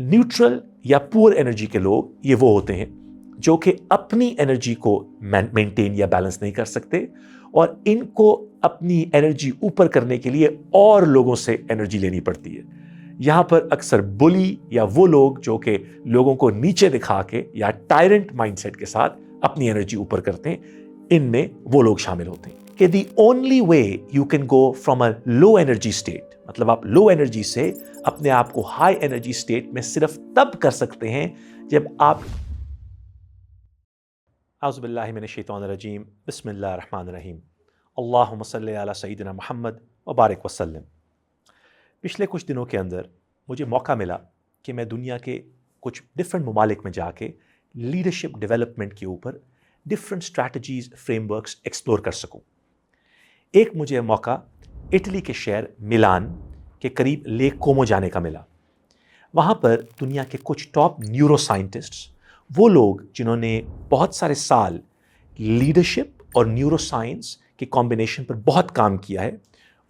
Neutral या poor energy के लोग ये वो होते हैं जो कि अपनी एनर्जी को मेंटेन या बैलेंस नहीं कर सकते और इनको अपनी एनर्जी ऊपर करने के लिए और लोगों से एनर्जी लेनी पड़ती है। यहाँ पर अक्सर बुली या वो लोग जो कि लोगों को नीचे दिखा के या टायरेंट माइंडसेट के साथ अपनी एनर्जी ऊपर करते हैं, इनमें वो लोग शामिल होते हैं। कि the only way you can go from a low energy state, मतलब आप लो एनर्जी से अपने आप को हाई एनर्जी स्टेट में सिर्फ तब कर सकते हैं जब आप औज़ु बिल्लाहि मिनश शैतानिर रजीम, बिस्मिल्लाहिर रहमानिर रहीम, अल्लाहुम्मा सल्लि अला सय्यिदिना मुहम्मद व बारिक वसल्लम। पिछले कुछ दिनों के अंदर मुझे मौका मिला कि मैं दुनिया के कुछ डिफरेंट ममालिक में जाके लीडरशिप डेवलपमेंट के ऊपर डिफरेंट स्ट्रैटेजीज फ्रेमवर्क्स एक्सप्लोर कर सकूं। एक मुझे मौका इटली के शहर मिलान के करीब लेक कोमो जाने का मिला। वहाँ पर दुनिया के कुछ टॉप न्यूरो साइंटिस्ट्स, वो लोग जिन्होंने बहुत सारे साल लीडरशिप और न्यूरो साइंस के कॉम्बिनेशन पर बहुत काम किया है,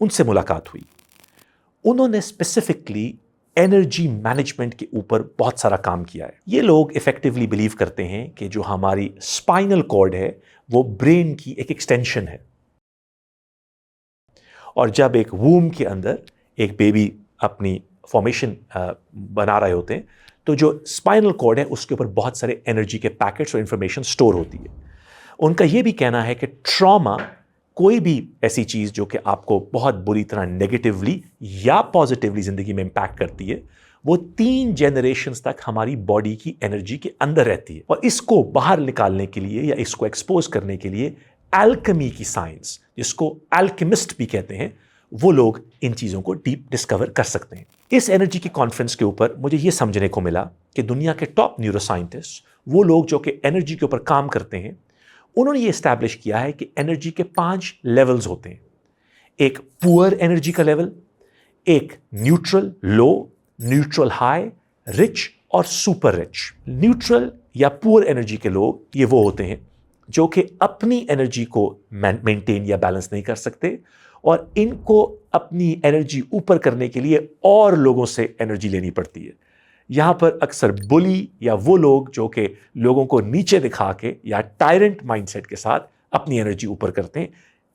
उनसे मुलाकात हुई। उन्होंने स्पेसिफिकली एनर्जी मैनेजमेंट के ऊपर बहुत सारा काम किया है। ये लोग इफेक्टिवली बिलीव करते हैं कि जो हमारी स्पाइनल कॉर्ड है वो ब्रेन की एक एक्सटेंशन है, और जब एक वूम के अंदर एक बेबी अपनी फॉर्मेशन बना रहे होते हैं तो जो स्पाइनल कॉर्ड है उसके ऊपर बहुत सारे एनर्जी के पैकेट्स और इंफॉर्मेशन स्टोर होती है। उनका ये भी कहना है कि ट्रॉमा, कोई भी ऐसी चीज़ जो कि आपको बहुत बुरी तरह नेगेटिवली या पॉजिटिवली ज़िंदगी में इम्पैक्ट करती है, वो 3 जनरेशन्स तक हमारी बॉडी की एनर्जी के अंदर रहती है। और इसको बाहर निकालने के लिए या इसको एक्सपोज करने के लिए एल्केमी की साइंस, जिसको एल्केमिस्ट भी कहते हैं, वो लोग इन चीज़ों को डीप डिस्कवर कर सकते हैं। इस एनर्जी की कॉन्फ्रेंस के ऊपर मुझे ये समझने को मिला कि दुनिया के टॉप न्यूरो साइंटिस्ट, वो लोग जो कि एनर्जी के ऊपर काम करते हैं, उन्होंने ये एस्टैब्लिश किया है कि एनर्जी के 5 लेवल्स होते हैं। एक पुअर एनर्जी का लेवल, एक न्यूट्रल लो, न्यूट्रल हाई, रिच और सुपर रिच। न्यूट्रल या पुअर एनर्जी के लोग ये वो होते हैं जो कि अपनी एनर्जी को मेंटेन या बैलेंस नहीं कर सकते और इनको अपनी एनर्जी ऊपर करने के लिए और लोगों से एनर्जी लेनी पड़ती है। यहाँ पर अक्सर बुली या वो लोग जो कि लोगों को नीचे दिखा के या टायरेंट माइंडसेट के साथ अपनी एनर्जी ऊपर करते हैं,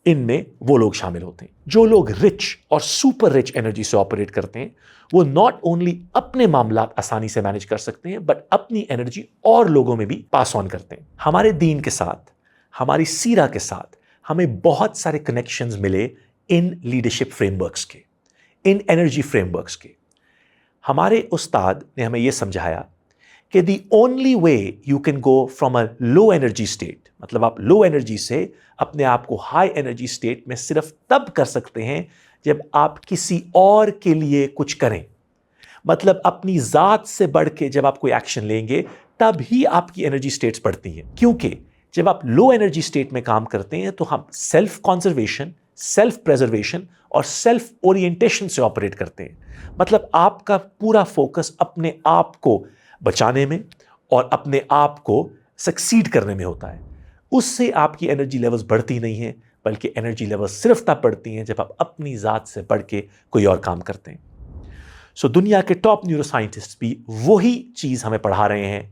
इनमें वो लोग शामिल होते हैं। जो लोग रिच और सुपर रिच एनर्जी से ऑपरेट करते हैं, वो नॉट ओनली अपने मामलात आसानी से मैनेज कर सकते हैं बट अपनी एनर्जी और लोगों में भी पास ऑन करते हैं। हमारे दीन के साथ, हमारी सीरा के साथ हमें बहुत सारे कनेक्शंस मिले इन लीडरशिप फ्रेमवर्क्स के, इन एनर्जी फ्रेमवर्क्स के। हमारे उस्ताद ने हमें यह समझाया कि the only way you can go from a low energy state, मतलब आप लो एनर्जी से अपने आप को हाई एनर्जी स्टेट में सिर्फ तब कर सकते हैं जब आप किसी और के लिए कुछ करें। मतलब अपनी ज़ात से बढ़ के जब आप कोई एक्शन लेंगे तब ही आपकी एनर्जी स्टेट्स बढ़ती हैं। क्योंकि जब आप लो एनर्जी स्टेट में काम करते हैं तो हम सेल्फ कॉन्जर्वेशन, सेल्फ प्रेजर्वेशन और सेल्फ ओरिएंटेशन से ऑपरेट करते हैं। मतलब आपका पूरा फोकस अपने आप को बचाने में और अपने आप को सक्सीड करने में होता है। उससे आपकी एनर्जी लेवल्स बढ़ती नहीं हैं, बल्कि एनर्जी लेवल्स सिर्फ तब बढ़ती हैं जब आप अपनी ज़ात से बढ़ के कोई और काम करते हैं। सो दुनिया के टॉप न्यूरो साइंटिस्ट भी वही चीज़ हमें पढ़ा रहे हैं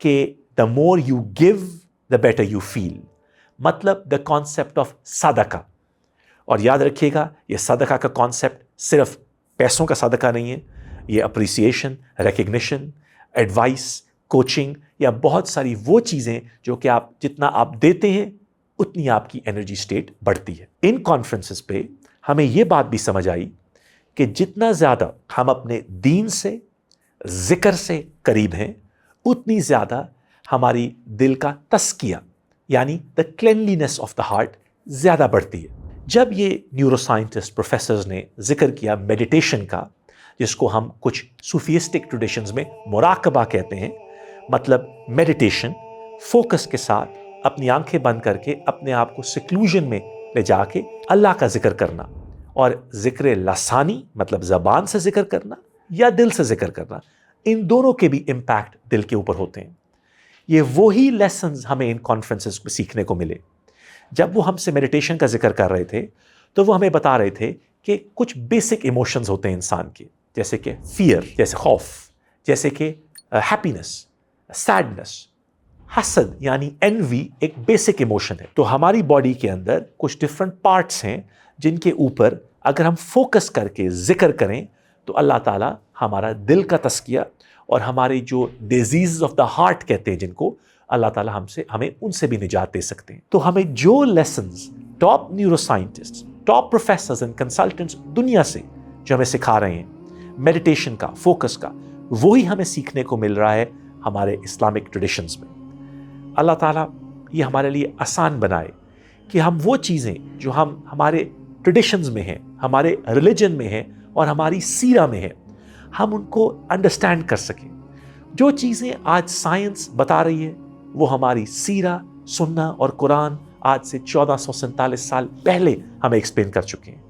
कि the more you give the better you feel, मतलब द कॉन्सेप्ट ऑफ सदका। और याद रखिएगा, ये सदका का कॉन्सेप्ट सिर्फ पैसों का सदका नहीं है, ये अप्रिसिएशन, रिकग्निशन, एडवाइस, कोचिंग या बहुत सारी वो चीज़ें जो कि आप जितना आप देते हैं उतनी आपकी एनर्जी स्टेट बढ़ती है। इन कॉन्फ्रेंसेस पे हमें ये बात भी समझ आई कि जितना ज़्यादा हम अपने दीन से, जिक्र से करीब हैं, उतनी ज़्यादा हमारी दिल का तस्किया यानी the cleanliness of the heart ज़्यादा बढ़ती है। जब ये न्यूरो साइंटिस्ट प्रोफेसर्स ने जिक्र किया मेडिटेशन का, जिसको हम कुछ सूफिस्टिक ट्रेडिशंस में मुराकबा कहते हैं, मतलब मेडिटेशन फोकस के साथ अपनी आंखें बंद करके अपने आप को सिक्लूजन में ले जाके अल्लाह का जिक्र करना, और जिक्र लसानी मतलब ज़बान से जिक्र करना या दिल से जिक्र करना, इन दोनों के भी इम्पैक्ट दिल के ऊपर होते हैं। ये वही लेसन्स हमें इन कॉन्फ्रेंसेस में सीखने को मिले। जब वो हमसे मेडिटेशन का जिक्र कर रहे थे तो वो हमें बता रहे थे कि कुछ बेसिक इमोशंस होते हैं इंसान के, जैसे कि फियर, जैसे खौफ, جیسے کہ ہیپینس، سیڈنس، حسد یعنی envy ایک بیسک ایموشن ہے. تو ہماری باڈی کے اندر کچھ ڈفرنٹ پارٹس ہیں جن کے اوپر اگر ہم فوکس کر کے ذکر کریں تو اللہ تعالیٰ ہمارا دل کا تزکیہ اور ہمارے جو ڈیزیز آف دا ہارٹ کہتے ہیں جن کو، اللہ تعالیٰ ہمیں ان سے بھی نجات دے سکتے ہیں. تو ہمیں جو lessons top neuro scientist, top professors and consultants دنیا سے جو ہمیں سکھا رہے ہیں میڈیٹیشن کا، فوکس کا، وہی ہمیں سیکھنے کو مل رہا ہے ہمارے اسلامک ٹریڈیشنز میں. اللہ تعالیٰ یہ ہمارے لیے آسان بنائے کہ ہم وہ چیزیں جو ہمارے ٹریڈیشنز میں ہیں، ہمارے ریلیجن میں ہیں اور ہماری سیرہ میں ہیں، ہم ان کو انڈرسٹینڈ کر سکیں. جو چیزیں آج سائنس بتا رہی ہے وہ ہماری سیرہ، سنہ اور قرآن آج سے 1447 سال پہلے ہمیں ایکسپلین کر چکے ہیں.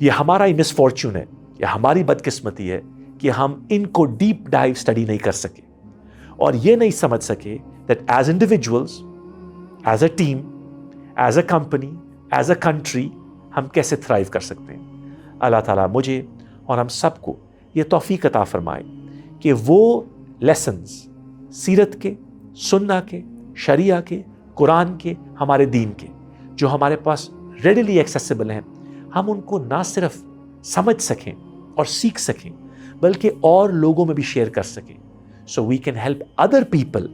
یہ ہمارا ہی مس فارچون ہے یا ہماری بدقسمتی ہے کہ ہم ان کو ڈیپ ڈائیو اسٹڈی نہیں کر سکے اور یہ نہیں سمجھ سکے that as individuals, as a team, as a company, as a country ہم کیسے تھرائیو کر سکتے ہیں. اللہ تعالیٰ مجھے اور ہم سب کو یہ توفیق عطا فرمائے کہ وہ لیسنز سیرت کے، سنہ کے، شریعہ کے، قرآن کے، ہمارے دین کے جو ہمارے پاس ریڈیلی ایکسیسیبل ہیں، ہم ان کو نہ صرف سمجھ سکیں اور سیکھ سکیں بلکہ اور لوگوں میں بھی شیئر کر سکیں. So we can help other people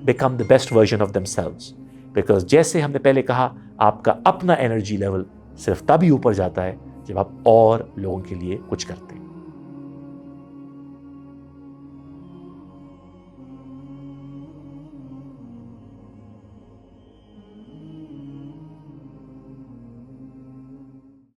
become the best version of themselves. Because جیسے ہم نے پہلے کہا، آپ کا اپنا انرجی لیول صرف تبھی اوپر جاتا ہے جب آپ اور لوگوں کے لیے کچھ کرتے ہیں.